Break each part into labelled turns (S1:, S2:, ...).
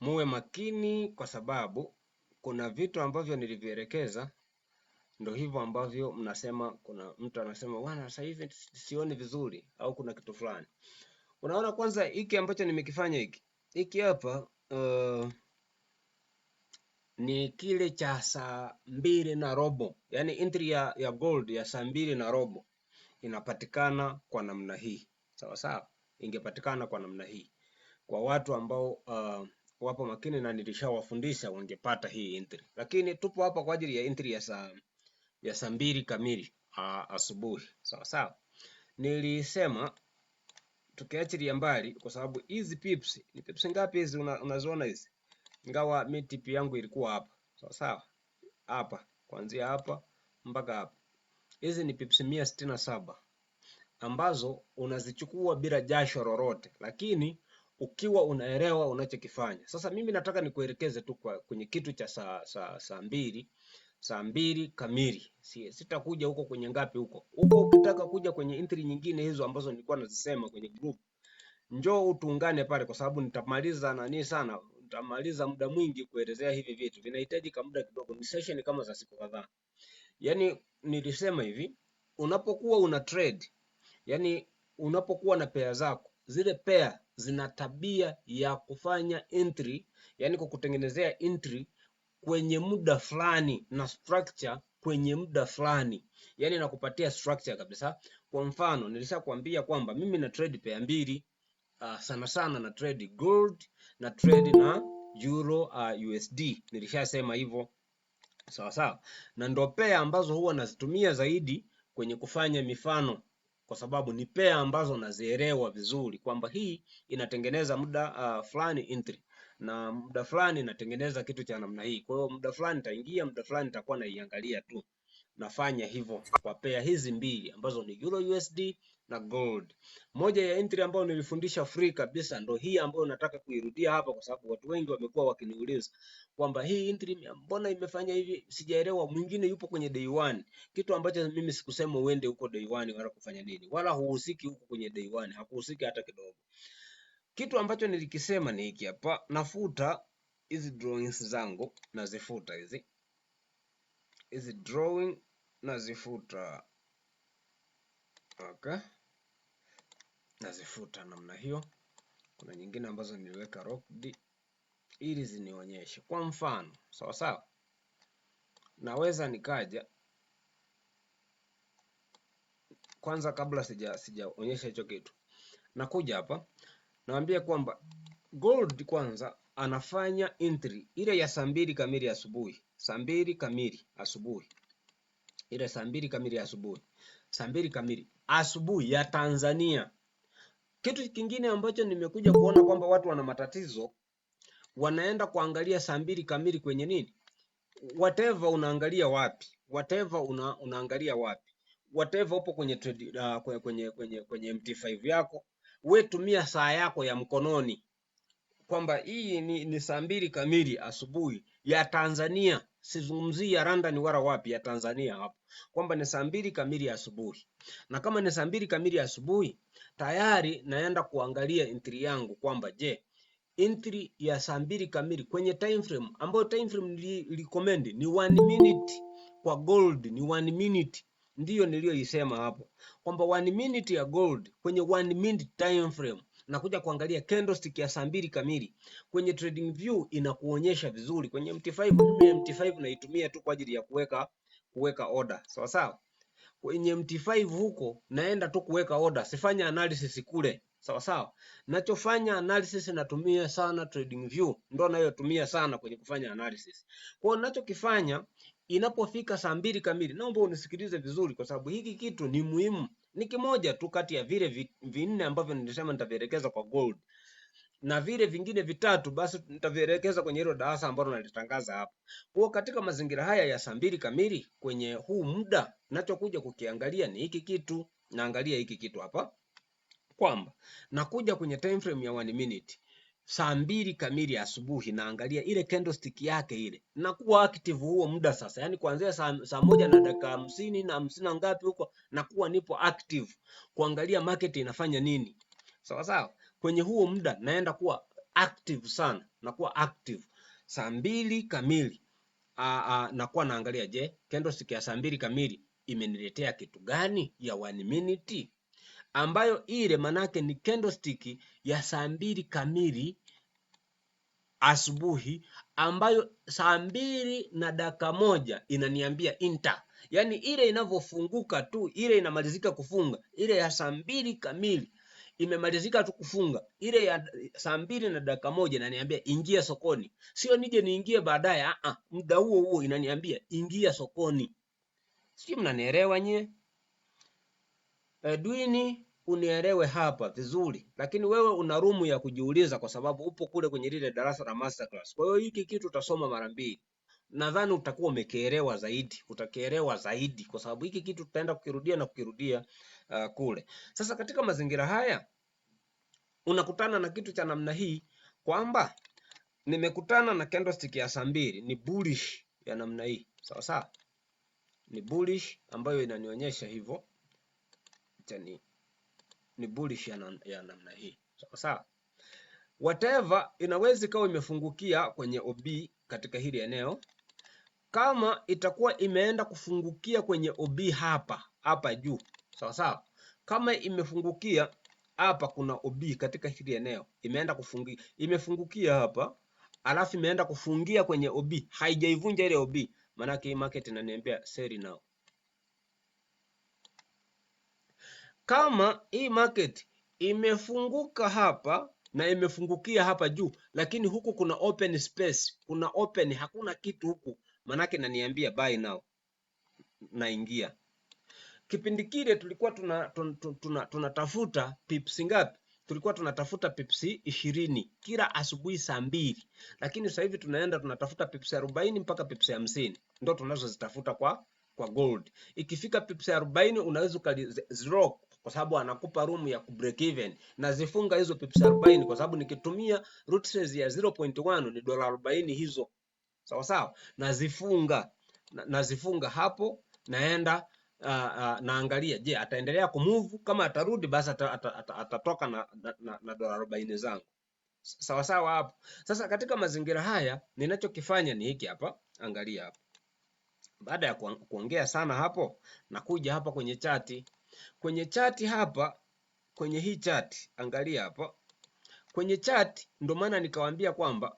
S1: muwe makini, kwa sababu kuna vitu ambavyo nilivielekeza ndio hivyo ambavyo mnasema. Kuna mtu anasema bwana, sasa hivi sioni vizuri, au kuna kitu fulani. Unaona, kwanza hiki ambacho nimekifanya hiki hapa ni kile cha saa 2:15, yani entry ya gold ya saa 2:15 inapatikana kwa namna hii, sawa sawa. Ingepatikana kwa namna hii kwa watu ambao wapo makini, na nilishawafundisha wangepata hii entry, lakini tupo hapa kwa ajili ya entry ya saa 2 kamili asubuhi, sawa sawa. Nilisema tukiachilia mbali, kwa sababu hizi pips ni pips ngapi hizi unaziona hizi, ingawa mi tip yangu ilikuwa hapa, sawa sawa, hapa kuanzia hapa mpaka hapa, hizi ni pips 167 ambazo unazichukua bila jasho lolote, lakini ukiwa unaelewa unachokifanya. Sasa mimi nataka nikuelekeze tu kwenye kitu cha saa 2 kamili. Sitakuja huko kwenye ngapi huko. Ukitaka kuja kwenye entry nyingine hizo ambazo nilikuwa nazisema kwenye group, njoo utuungane pale, kwa sababu nitamaliza nitamaliza muda mwingi kuelezea hivi vitu. Vinahitaji muda kidogo, ni session kama za siku kadhaa. Yani nilisema hivi, unapokuwa una trade, yani unapokuwa na pair zako, zile pair zina tabia ya kufanya entry, yani kukutengenezea entry kwenye muda fulani na structure kwenye muda fulani, yani nakupatia structure kabisa. Kwa mfano, nilishakwambia kwamba mimi na trade pair mbili, sana sana na trade gold na trade na euro USD. Nilishasema hivyo, sawa sawa, na ndo pair ambazo huwa nazitumia zaidi kwenye kufanya mifano, kwa sababu ni pair ambazo nazielewa vizuri kwamba hii inatengeneza muda fulani entry, na muda fulani inatengeneza kitu cha namna hii. Kwa hiyo muda fulani nitaingia, muda fulani nitakuwa naiangalia tu. Nafanya hivyo kwa pair hizi mbili ambazo ni euro USD na gold. Moja ya entry ambayo nilifundisha free kabisa ndo hii ambayo nataka kuirudia hapa, kwa sababu watu wengi wamekuwa wakiniuliza kwamba hii entry mbona imefanya hivi, sijaelewa. Mwingine yupo kwenye day 1, kitu ambacho mimi sikusema uende huko day 1 wala kufanya nini, wala huhusiki huko kwenye day 1, hakuhusiki hata kidogo. Kitu ambacho nilikisema ni hiki hapa. Nafuta hizi drawings zangu, nazifuta hizi drawing nazifuta, okay, nazifuta namna hiyo. Kuna nyingine ambazo niliweka locked ili zinionyeshe. Kwa mfano, sawa sawa, naweza nikaja kwanza, kabla sijaonyesha hicho kitu, nakuja hapa naambia kwamba gold kwanza anafanya entry ile ya saa 2 kamili asubuhi, saa 2 kamili asubuhi, ile saa 2 kamili asubuhi, saa 2 kamili asubuhi ya Tanzania. Kitu kingine ambacho nimekuja kuona kwamba watu wana matatizo, wanaenda kuangalia saa 2 kamili kwenye nini, whatever unaangalia wapi, whatever unaangalia wapi, whatever upo kwenye trade, kwenye MT5 yako, we tumia saa yako ya mkononi kwamba hii ni saa 2 kamili asubuhi ya Tanzania. Sizungumzii ya London wala wapi, ya Tanzania hapo, kwamba ni saa 2 kamili asubuhi. Na kama ni saa 2 kamili asubuhi, tayari naenda kuangalia entry yangu kwamba je, entry ya saa 2 kamili kwenye time frame, ambayo time frame recommend ni 1 minute kwa gold, ni 1 minute. Ndiyo niliyoisema hapo kwamba 1 minute ya gold kwenye 1 minute time frame, na kuja kuangalia candlestick ya saa 2 kamili kwenye trading view inakuonyesha vizuri. Kwenye MT5, mimi MT5 naitumia tu kwa ajili ya kuweka order, sawa sawa. Kwenye MT5 huko naenda tu kuweka order, sifanya analysis kule, sawa sawa. Nachofanya analysis natumia sana trading view, ndo nayotumia sana kwenye kufanya analysis. Kwa hiyo ninachokifanya inapofika saa 2 kamili, naomba unisikilize vizuri, kwa sababu hiki kitu ni muhimu. Ni kimoja tu kati ya vile vinne ambavyo nilisema nitavielekeza kwa gold, na vile vingine vitatu basi nitavielekeza kwenye hilo darasa ambalo nalitangaza hapa. Kwa katika mazingira haya ya saa 2 kamili kwenye huu muda, ninachokuja kukiangalia ni hiki kitu. Naangalia hiki kitu hapa kwamba nakuja kwenye time frame ya 1 minute saa 2 kamili asubuhi, naangalia ile candlestick yake ile, nakuwa active huo muda sasa. Yani kuanzia saa 1 na dakika 50 na 50 na ngapi huko, nakuwa nipo active kuangalia market inafanya nini, sawa sawa. Kwenye huo muda naenda kuwa active sana, nakuwa active saa 2 kamili. Nakuwa naangalia, je, candlestick ya saa 2 kamili imeniletea kitu gani ya 1 minute, ambayo ile manake ni candlestick ya saa 2 kamili asubuhi, ambayo saa 2 na dakika 1 inaniambia enter. Yani ile inavyofunguka tu, ile inamalizika kufunga, ile ya saa 2 kamili imemalizika tu kufunga, ile ya saa 2 na dakika 1 inaniambia ingia sokoni. Sio nije niingie baadaye, muda huo huo inaniambia ingia sokoni. Sio, mnanielewa nyie? Edwini, unielewe hapa vizuri, lakini wewe una room ya kujiuliza kwa sababu upo kule kwenye lile darasa la masterclass. Kwa hiyo hiki kitu utasoma mara 2. Nadhani utakuwa umekielewa zaidi, utakielewa zaidi kwa sababu hiki kitu tutaenda kukirudia na kukirudia kule. Sasa katika mazingira haya unakutana na kitu cha namna hii kwamba nimekutana na candlestick ya saa 2 ni bullish ya namna hii. Sawa sawa? Ni bullish ambayo inanionyesha hivyo. Ni bullish ya namna hii. Sawa sawa? Whatever inaweza ikawa imefungukia kwenye OB katika hili eneo. Kama itakuwa imeenda kufungukia kwenye OB hapa juu. Sawa sawa? Kama imefungukia hapa, kuna OB katika hili eneo, imefungukia hapa, alafu imeenda kufungia kwenye OB, haijaivunja ile OB, maana hii market inaniambia sell now. Kama hii market imefunguka hapa na imefungukia hapa juu, lakini huku kuna open space, kuna open, hakuna kitu huku, maana yake inaniambia buy now, naingia. Kipindi kile tulikuwa tunatafuta pips ngapi? Tulikuwa tunatafuta pips 20 kila asubuhi saa 2, lakini sasa hivi tunaenda tunatafuta pips 40 mpaka pips 50, ndio tunazozitafuta kwa gold. Ikifika pips 40 unaweza ukazero kwa sababu anakupa room ya break even, na zifunga hizo pips 40 kwa sababu nikitumia root size ya 0.1 ni $40 hizo. Sawa sawa? Nazifunga hapo, naenda naangalia, je, ataendelea kumove? Kama atarudi basi atatoka na $40 zangu. Sawa sawa hapo. Sasa katika mazingira haya ninachokifanya ni hiki hapa, angalia hapa. Baada ya kuongea sana hapo, nakuja hapa kwenye chati. Kwenye chati hapa, kwenye hii chati, angalia hapa. Kwenye chati ndio maana nikawaambia kwamba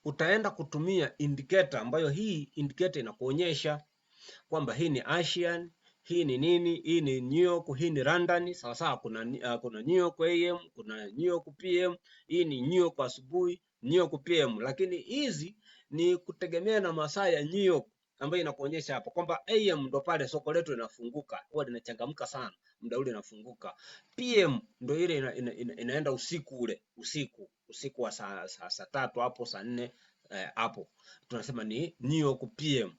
S1: utaenda kutumia indicator ambayo hii indicator inakuonyesha kwamba hii ni Asian, hii ni nini, hii ni New York, hii ni London. Sawa sawa, kuna New York AM, kuna New York PM, hii ni New York asubuhi, New York PM, lakini hizi ni kutegemea na masaa ya New York ambayo inakuonyesha hapa kwamba AM ndo pale soko letu linafunguka, huwa linachangamka sana muda ule inafunguka. PM ndo ile inaenda usiku ule, usiku wa saa 3 hapo, saa 4 hapo tunasema ni New York PM.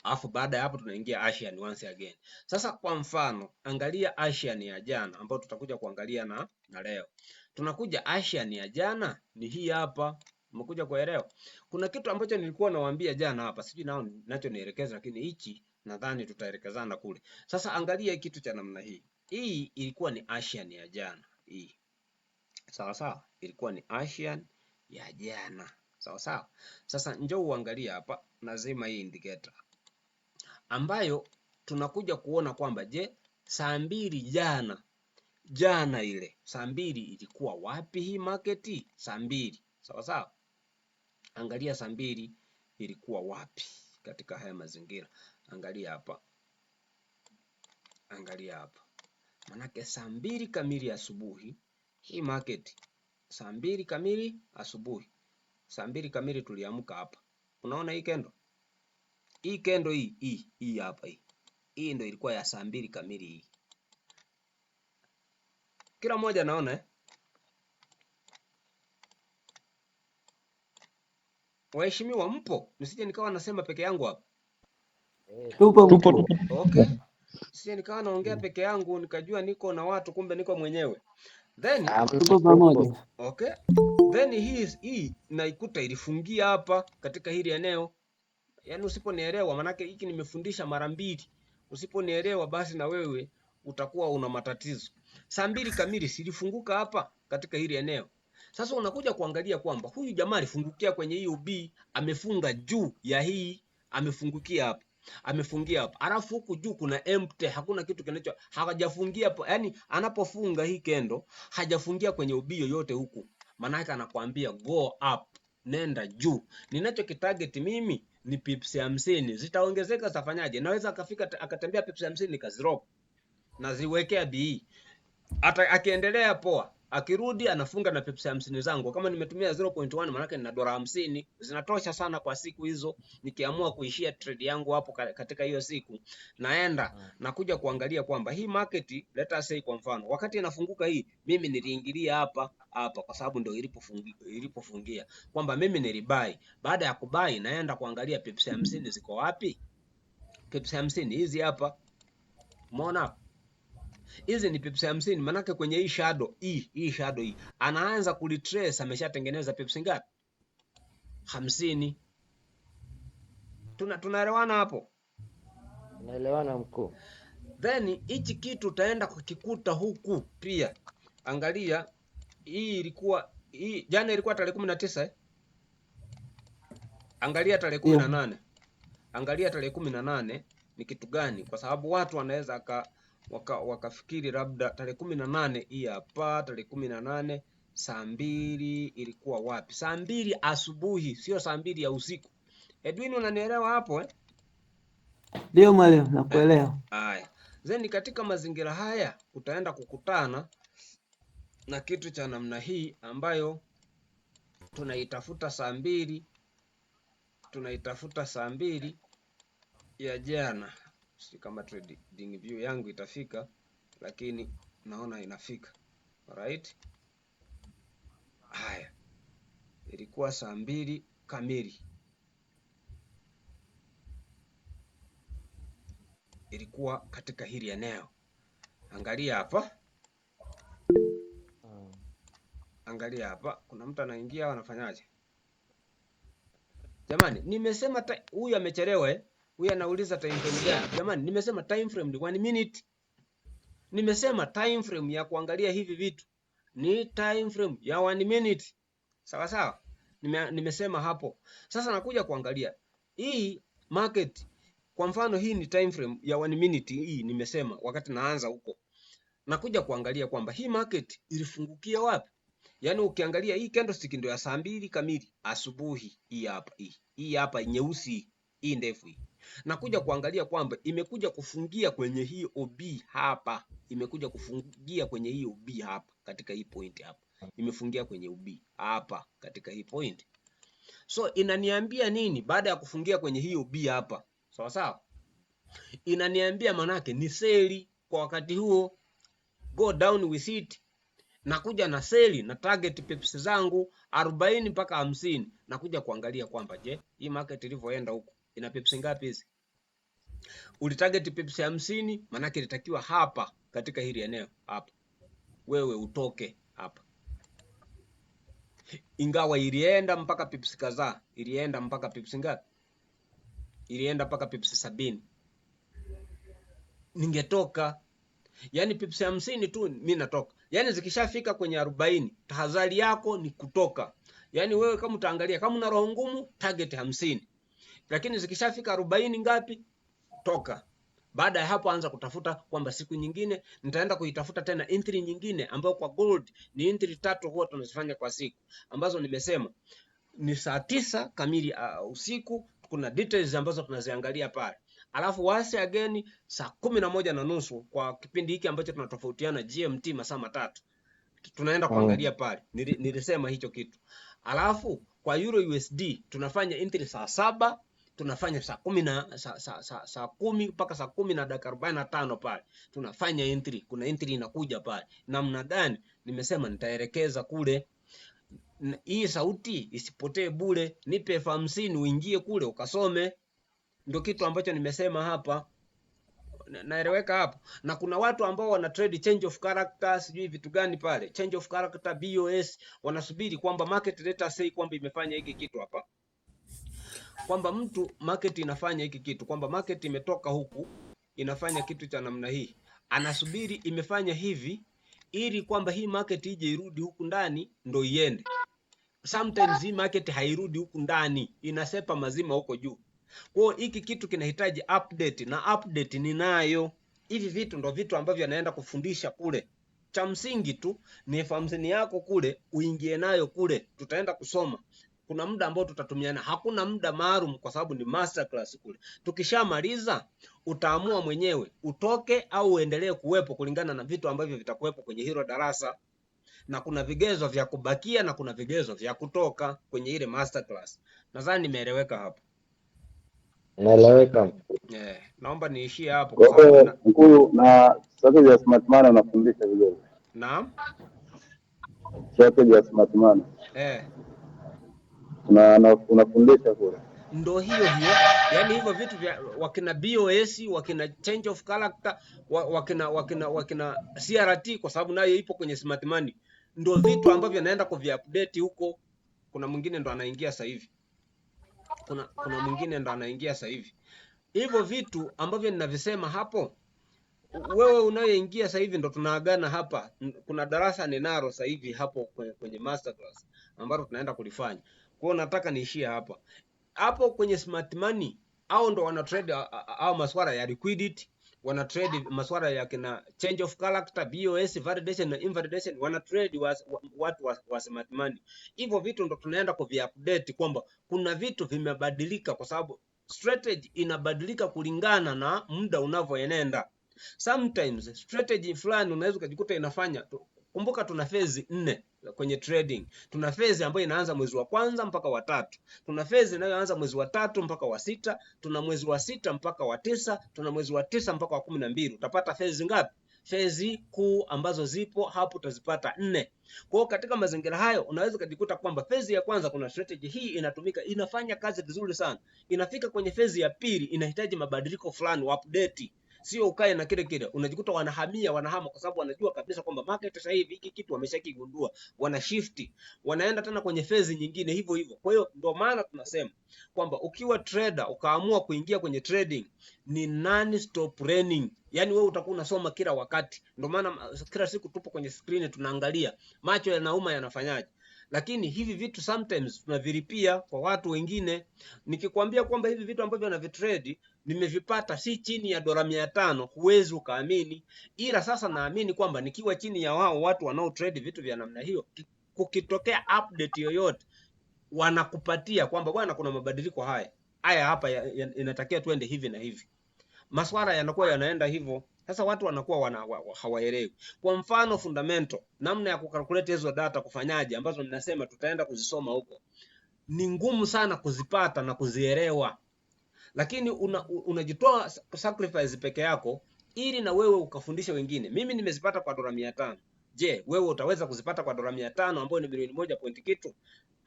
S1: Alafu baada ya hapo tunaingia Asian once again. Sasa kwa mfano, angalia Asian ya jana ambayo tutakuja kuangalia na leo. Tunakuja Asian ya jana ni hii hapa. Umekuja kuelewa? Kuna kitu ambacho nilikuwa nawaambia jana hapa, sijui nao ninachonielekeza, lakini hichi nadhani tutaelekezana kule. Sasa angalia kitu cha namna hii. Hii ilikuwa ni Asian ya jana hii. Sawa sawa? Ilikuwa ni Asian ya jana. Sawa sawa? Sasa njoo uangalie hapa, nazima hii indicator ambayo tunakuja kuona kwamba je, saa 2 jana ile saa 2 ilikuwa wapi hii market? Saa 2. Sawa sawa? Angalia saa 2 ilikuwa wapi katika haya mazingira. Angalia hapa. Angalia hapa. Manake saa 2 kamili asubuhi hii market, saa 2 kamili asubuhi, saa 2 kamili tuliamka hapa. Unaona hii kendo? Hii kendo hii hapa hii. Hii ndio ilikuwa ya saa 2 kamili hii. Kila mmoja naona Waheshimiwa mpo? Nisije nikawa nasema peke yangu hapa.
S2: Tupo.
S1: Okay. Nisije nikawa naongea peke yangu nikajua niko na watu, kumbe niko mwenyewe. Then
S2: tupo pamoja.
S1: Okay. Then hii naikuta ilifungia hapa katika hili eneo. Yaani usiponielewa, manake hiki nimefundisha mara 2. Usiponielewa basi na wewe utakuwa una matatizo. saa 2 kamili silifunguka hapa katika hili eneo. Sasa unakuja kuangalia kwamba huyu jamaa alifungukia kwenye hiyo B, amefunga juu ya hii, amefungukia hapa, amefungia hapa, alafu huku juu kuna empty, hakuna kitu kinacho, hajafungia hapo. Yani anapofunga hii kendo hajafungia kwenye ubi yoyote huku, maana yake anakuambia go up, nenda juu. Ninachokitarget mimi ni pips 50, zitaongezeka, zitafanyaje? Naweza akafika akatembea pips 50 nikazirop na ziwekea BE, hata akiendelea poa, akirudi anafunga na pips 50 zangu. Kama nimetumia 0.1 maana yake nina dola 50, zinatosha sana kwa siku hizo. Nikiamua kuishia trade yangu hapo katika hiyo siku, naenda nakuja kuangalia kwamba hii market, let us say kwa mfano wakati inafunguka hii, mimi niliingilia hapa kwa sababu ndio ilipofungia, kwamba mimi nilibai. Baada ya kubai, naenda kuangalia pips 50 ziko wapi. Pips 50 hizi hapa, umeona hizi ni pips 50, manake kwenye hii shadow hii shadow hii anaanza kulitrace, ameshatengeneza pips ngapi? 50. Tunaelewana hapo?
S2: Naelewana mkuu.
S1: Then hichi kitu utaenda kukikuta huku pia. Angalia hii ilikuwa hii jana ilikuwa tarehe 19 Angalia tarehe 18. Angalia tarehe 18 ni kitu gani? Kwa sababu watu wanaweza wakafikiri labda tarehe 18 hii hapa, tarehe 18 saa 2 ilikuwa wapi? Saa 2 asubuhi, sio saa 2 ya usiku. Edwin, unanielewa hapo eh?
S2: Ndio mwalimu, nakuelewa.
S1: Haya. Then katika mazingira haya utaenda kukutana na kitu cha namna hii ambayo tunaitafuta saa 2, tunaitafuta saa 2 ya jana. Si kama trading view yangu itafika, lakini naona inafika. Alright. Haya, ilikuwa saa 2 kamili, ilikuwa katika hili eneo. Angalia hapa, angalia hapa, kuna mtu anaingia au anafanyaje? Jamani, nimesema huyu amechelewa Huyu anauliza time frame gani? Jamani, nimesema time frame ni 1 minute. Nimesema time frame ya kuangalia hivi vitu ni time frame ya 1 minute. Sawa sawa? Nimesema hapo. Sasa nakuja kuangalia hii market. Kwa mfano hii ni time frame ya 1 minute, hii nimesema wakati naanza huko. Nakuja kuangalia kwamba hii market ilifungukia wapi? Yaani ukiangalia hii candlestick ndio ya saa 2 kamili asubuhi, hii hapa hii hapa nyeusi, hii ndefu hii. Nakuja kuangalia kwamba imekuja kufungia kwenye hii OB hapa, imekuja kufungia kwenye hii OB hapa katika hii point hapa, imefungia kwenye OB hapa katika hii point. So inaniambia nini baada ya kufungia kwenye hii OB hapa? Sawa sawa, inaniambia manake ni seli kwa wakati huo, go down with it. Nakuja na seli na target pips zangu 40 mpaka 50. Nakuja kuangalia kwamba je, hii market ilivyoenda huko ina pips ngapi hizi? Ulitarget pips 50, manake ilitakiwa hapa katika hili eneo hapa wewe utoke hapa. Ingawa ilienda mpaka pips kadhaa, ilienda mpaka pips ngapi? Ilienda mpaka pips 70. Ningetoka, yani pips 50 tu mimi natoka. Yani zikishafika kwenye 40, tahadhari yako ni kutoka. Yani wewe kama utaangalia, kama una roho ngumu, target 50. Lakini zikishafika 40 ngapi? Toka. Baada ya hapo anza kutafuta kwamba siku nyingine nitaenda kuitafuta tena entry nyingine ambayo kwa gold ni entry 3 huwa tunazifanya kwa siku, ambazo nimesema ni saa 9 kamili usiku. Kuna details ambazo tunaziangalia pale. Alafu wasi again saa 11:30 kwa kipindi hiki ambacho tunatofautiana GMT masaa 3. Tunaenda kuangalia pale. Nilisema hicho kitu. Alafu kwa Euro USD tunafanya entry saa 7, tunafanya saa 10 mpaka saa 10 na dakika 45 pale. Tunafanya entry. Kuna entry inakuja pale. Namna gani? Nimesema nitaelekeza kule. Hii sauti isipotee bure. Nipe 50 uingie kule ukasome. Ndio kitu ambacho nimesema hapa. Naeleweka hapo. Na kuna watu ambao wana trade change of character, sijui vitu gani pale, change of character BOS, wanasubiri kwamba market let us say kwamba imefanya hiki kitu hapa, kwamba mtu market inafanya hiki kitu, kwamba market imetoka huku inafanya kitu cha namna hii, anasubiri imefanya hivi ili kwamba hii market ije irudi huku ndani ndo iende. Sometimes hii market hairudi huku ndani, inasepa mazima huko juu. Kwa hiyo hiki kitu kinahitaji update, na update ninayo. Hivi vitu ndo vitu ambavyo anaenda kufundisha kule. Cha msingi tu ni 50 yako kule uingie nayo kule, tutaenda kusoma. Kuna muda ambao tutatumiana, hakuna muda maalum kwa sababu ni masterclass kule. Tukishamaliza utaamua mwenyewe utoke au uendelee kuwepo kulingana na vitu ambavyo vitakuwepo kwenye hilo darasa, na kuna vigezo vya kubakia na kuna vigezo vya kutoka kwenye ile masterclass. Nadhani nimeeleweka hapo.
S2: Naeleweka.
S1: Naomba niishie hapo
S3: kwa sababu mkuu na strategy ya smart money unafundisha vizuri.
S1: Naam.
S3: Strategy ya smart money. Unafundisha kule.
S1: Ndo hiyo, yani hivyo vitu vya wakina BOS, wakina change of character, wakina CRT, kwa sababu nayo ipo kwenye smart money. Ndo vitu ambavyo naenda kuviupdate huko. Kuna mwingine ndo anaingia sasa hivi. Kuna mwingine ndo anaingia sasa hivi. Hivyo vitu ambavyo ninavisema hapo, wewe unayoingia sasa hivi ndo tunaagana hapa. Kuna darasa ninalo sasa hivi hapo kwenye masterclass ambalo tunaenda kulifanya. Kwa hiyo nataka niishie hapa. Hapo kwenye smart money au ndo wana trade au masuala ya liquidity, wana trade masuala ya kina change of character, BOS, validation na invalidation, wana trade watu wa smart money. Hivyo vitu ndo tunaenda kuviupdate kwamba kuna vitu vimebadilika kwa sababu strategy inabadilika kulingana na muda unavyoenenda. Sometimes strategy fulani unaweza kujikuta inafanya. Kumbuka tuna phase 4 kwenye trading. Tuna phase ambayo inaanza mwezi wa kwanza mpaka wa 3. Tuna phase inayoanza mwezi wa 3 mpaka wa 6, tuna mwezi wa 6 mpaka wa 9, tuna mwezi wa 9 mpaka wa 12. Utapata phase ngapi? Phase kuu ambazo zipo hapo utazipata 4. Kwa hiyo katika mazingira hayo unaweza kujikuta kwamba phase ya kwanza kuna strategy hii inatumika, inafanya kazi vizuri sana. Inafika kwenye phase ya pili inahitaji mabadiliko fulani, update. Sio ukae na kile kile, unajikuta wanahama kwa sababu wanajua kabisa kwamba market sasa hivi hiki kitu wameshakigundua, wana shift, wanaenda tena kwenye phase nyingine hivyo hivyo. Kwa hiyo ndio maana tunasema kwamba ukiwa trader ukaamua kuingia kwenye trading ni non stop learning. Yani wewe utakuwa unasoma kila wakati. Ndio maana kila siku tupo kwenye screen tunaangalia, macho yanauma yanafanyaje. Lakini hivi vitu sometimes tunavilipia kwa watu wengine. Nikikwambia kwamba hivi vitu ambavyo navitrade nimevipata si chini ya $500, huwezi ukaamini. Ila sasa naamini kwamba nikiwa chini ya wao watu wanao trade vitu vya namna hiyo, kukitokea update yoyote wanakupatia kwamba bwana, kuna mabadiliko haya hapa inatakiwa tuende hivi na hivi. Maswala yanakuwa yanaenda hivyo. Sasa watu wanakuwa hawaelewi. Kwa mfano fundamental, namna ya kukalculate hizo data kufanyaje, ambazo ninasema tutaenda kuzisoma huko, ni ngumu sana kuzipata na kuzielewa. Lakini unajitoa sacrifice peke yako ili na wewe ukafundisha wengine. Mimi nimezipata kwa $500. Je, wewe utaweza kuzipata kwa $500 ambayo ni milioni 1 point kitu?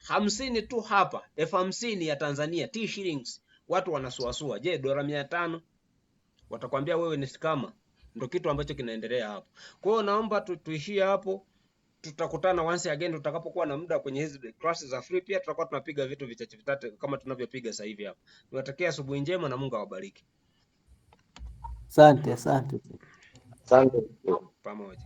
S1: 50 tu hapa, 50,000 ya Tanzania, T shillings. Watu wanasuasua. Je, $500? Watakwambia wewe ni scammer. Ndio kitu ambacho kinaendelea hapo. Kwa hiyo naomba tuishie hapo. Tutakutana once again tutakapokuwa na muda kwenye hizi classes za free. Pia tutakuwa tunapiga vitu vichache vitatu kama tunavyopiga sasa hivi hapa. Niwatakia asubuhi njema na Mungu awabariki.
S2: Asante.
S3: Asante.
S1: Pamoja.